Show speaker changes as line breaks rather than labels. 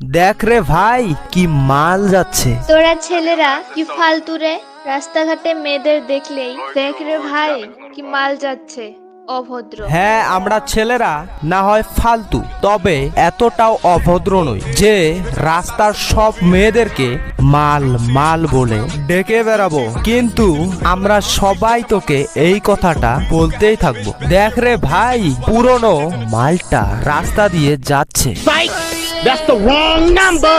দেখ রে ভাই কি মাল যাচ্ছে।
তোরা ছেলেরা কি ফালতু রে, রাস্তাঘাটে মেয়েদের দেখলেই দেখ রে ভাই কি মাল যাচ্ছে, অভদ্র।
হ্যাঁ আমরা ছেলেরা না হয় ফালতু, তবে এতটাও অভদ্র নই যে রাস্তার সব মেয়েদেরকে মাল মাল বলে ডেকে বেড়াবো। কিন্তু আমরা সবাই তোকে এই কথাটা বলতেই থাকবো। দেখ রে ভাই পুরনো মালটা রাস্তা দিয়ে যাচ্ছে।
That's the wrong number.